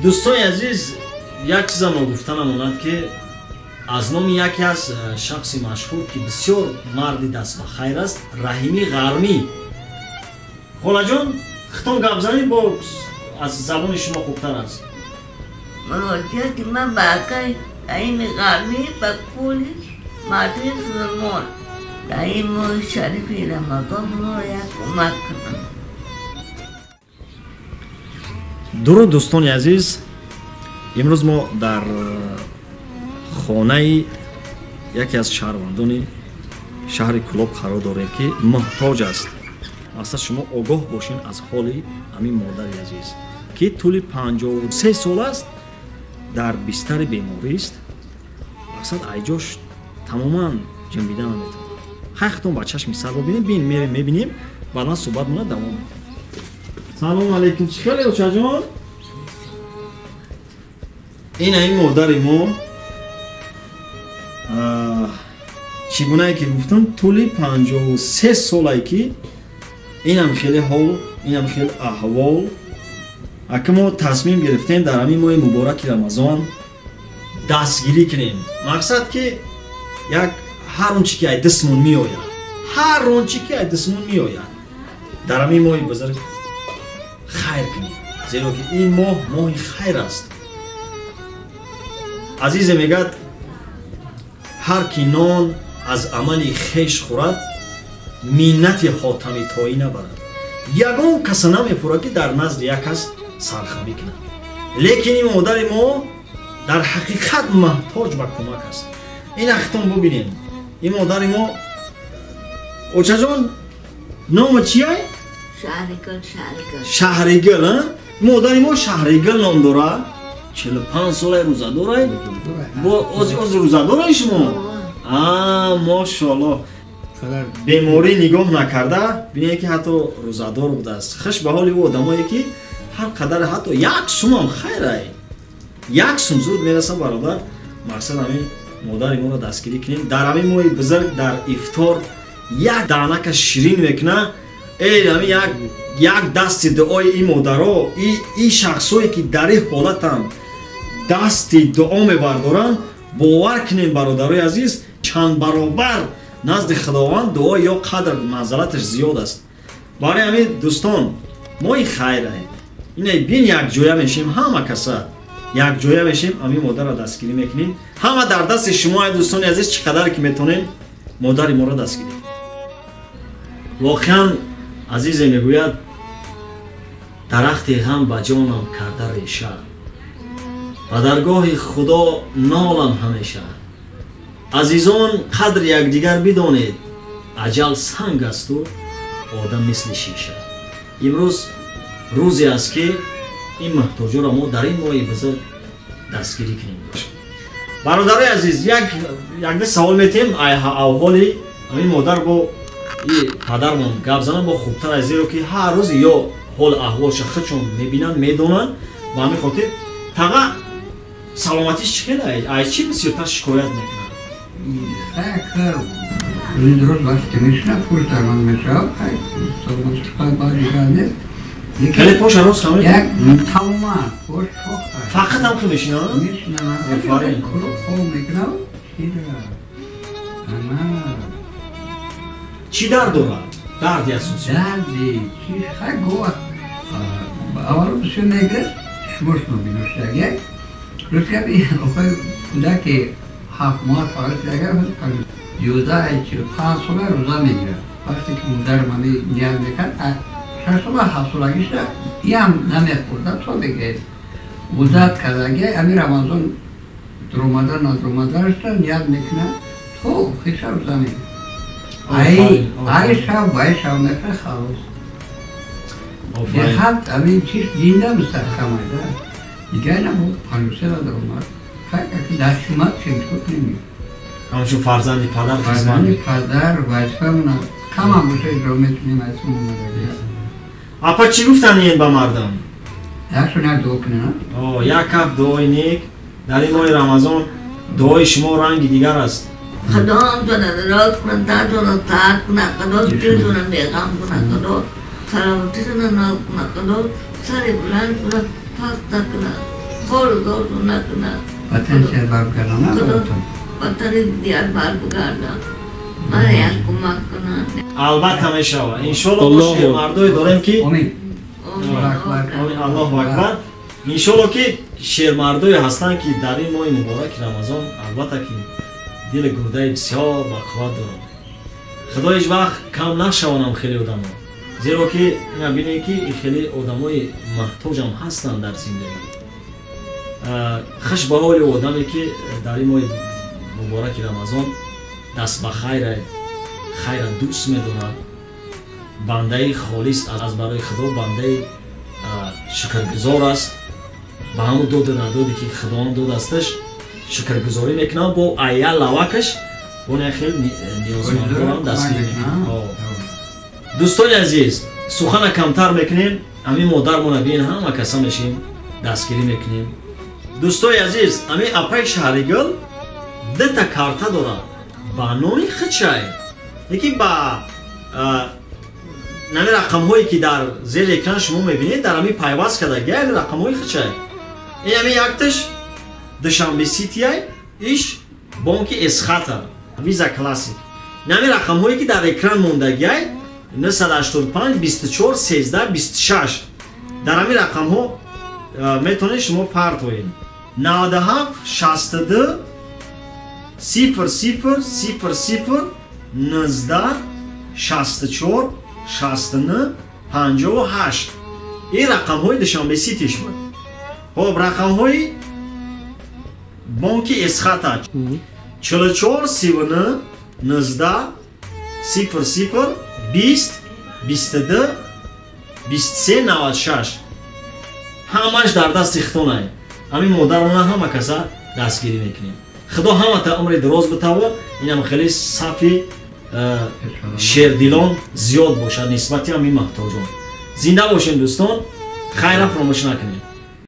دوستای عزیز یک چیز ما گفتنم اومد که از نام یکی از شخص مشهور که بسیار مرد دست به خیر است رحیمی غرمی. خاله جان خطان گپ زنید با از زبان شما خوبتر است. مراجعه که من باقی رحیمی غرمی به پولی مادری سلمان رحیم شریفی را مقام را یک کمک کنم. درود دوستان عزیز، امروز ما در خانه یکی از شهروندان شهر کلوب قرار داریم که محتاج است. اصلا شما آگاه باشین از حال همین مادر عزیز که طول 53 سال است در بستر بیماری است. اصلا ایجاش تماما جنبیدن نمیتونه. خیختون با چشم سر رو ببینیم میبینیم بعدا صحبت مونه دوام میکنیم. سلام علیکم، چی خیلی اوچا جان؟ این مادر ما چیگونه که گفتم طول 53 ساله که این هم خیلی حال این هم خیلی احوال اگه ما تصمیم گرفتیم در همین ماه مبارک رمضان دستگیری کنیم. مقصد که یک هر اون چی که دستمون می آید هر اون چی که دستمون می آید در همین ماه بزرگ خیر کنیم، زیرا که این ماه خیر است. عزیز میگد هر کی نان از عمل خیش خورد مینت حاتمی تایی نبرد. یگان کس نمیفورد که در نزد یک کس سرخمی کند. لیکن این مادر ما در حقیقت محتاج به کمک است. این اختم ببینیم. این مادر ما اوچا جان نام چیه؟ شهریگل. مادر ما شهریگل نام داره. 45 ساله روزاداره. از روزاداره شما؟ ماشاءالله. بیماری نگاه نکرده بینه که حتی روزادار بوده است. خوش به حال او آدمایی که هر قدر حتی یک سوم هم خیره، یک سوم زود میرسه برادر. مقصد همین مادر ما را دستگیری کنیم. در همین ماه بزرگ در افطار یک دانک شیرین میکنه. همین یک دست دعای این مادرها این شخصایی که در این حالت هم دست دعا میبردارن باور کنیم برادرای عزیز چند برابر نزد خداوند دعا یا قدر منزلتش زیاد است. برای همین دوستان ما این خیره این بین یک جویه میشیم، همه کسا یک جویه میشیم همین مادر را دستگیری میکنیم. همه در دست شما دوستان عزیز چقدر که میتونین مادر ما را دستگیری. واقعا عزیز میگوید درخت غم به جانم کرده ریشه، و درگاه خدا نالم همیشه. عزیزان قدر یکدیگر بدانید، اجل سنگ است و آدم مثل شیشه. امروز روزی است که این محتاجا را ما در این ماه بزرگ دستگیری کنیم. برادرای عزیز یک سوال میتیم احوالی همین مادر با این پدرمون گپ زنن با خوبتر از زیرا که هر روز یا حال احوالش خودشون میبینن میدونن. با همین خاطر تقا سلامتیش چقدر از چی بسیارتر شکایت میکنن؟ خیر این درست وقتی میشنه پول درمان میشه سلامتیش خواهد باید گرده خیلی پاش هنوز خمه؟ یک تمام پاش فقط فقط هم خود میشنه؟ میشنه خوب میکنه چی درد داره؟ دردی هست؟ دردی چیش خیلی گوه اولو بسیار نگرست شمرش نبینوشته یک روز که اخواه کودک 7 ماه فقط دیگر 11 45 ساله روزه میگیره. وقتی که مادر منی نیاز میکرد 6 ساله 7 سالگیش این هم نمیخورده تا بگه مدت کردگه امی رمضان درومدر ندرومدرش نیاز میکنه تو خیشه روزه میگیره. ای شب بای شب میخواه خواست یه حد همین چیز دینده مستحکم هایده دیگه نبود 53 را در اومد خیلی که دست اومد چنگشت نمید همچون فرزندی پدر فرزندی پدر وظیفه مونه کم هم باشه اجرا میتونیم از اون مونه اپا چی گفتن این با مردم؟ یکشون یک دعا کنه یک کف دعای نیک در این ماه رمضان دعای شما رنگی دیگر است. خدا هم تونه راز کنه درد رو ترک کنه خدا دل تونه بیغم کنه خدا سلامتی تونه نال کنه خدا سری بلند کنه پاک کنه خور دور نکنه وطن شهر بار کردن خدا وطن دیار بار بگردم من یک کمک کنم البته میشود انشالله ما شیرمردایی داریم که امید الله اکبر انشالله که شیرمردایی هستند که در این ماه مبارک رمضان البته که دل گرده بسیار بقوت دارند خدا هیچ وقت کم نشوانم خیلی آدم ها زیرا که بینید که خیلی آدم های محتاج هم هستند در زندگی خوش به حال آدمی که در این ماه مبارک رمضان دست به خیر دوست می‌دارد بنده خالص از برای خدا بنده شکرگزار است به همون داد و ندادی که خدا هم داد استش شکرگزاری میکنم با عیال لواکش اون خیلی نیازمندان دستگیری میکنم دوستان عزیز سخن کمتر میکنیم همین مادرمون بین همه کسا میشیم دستگیری میکنیم دوستان عزیز همین اپای شهریگل دتا کارتا داره با نوعی خچای یکی با نمی رقم هایی که در زیر اکران شما میبینید در همی پیواز کرده گه این رقم های خچای این همی یکتش دوشنبه سیتی های ایش بانک اسخطه ویزا کلاسیک نمی رقم هایی که در اکران موندگی های 985 24 13 26 در همی رقم ها میتونید شما پرت ہوئید 97 62 0 0 0 0 19 64 69 58 این رقم های دوشنبه سیتیش بود خب رقم های بانک اسخطه 44 39 19 0 0 20 22 23 96 همش در دست اختونه همین مادرانه همه کسا دستگیری میکنیم خدا همه تا عمر دراز بتاوه این هم خیلی صفی شیردیلان زیاد باشد نسبتی همین محتاجان زنده باشین دوستان خیر فراموش نکنید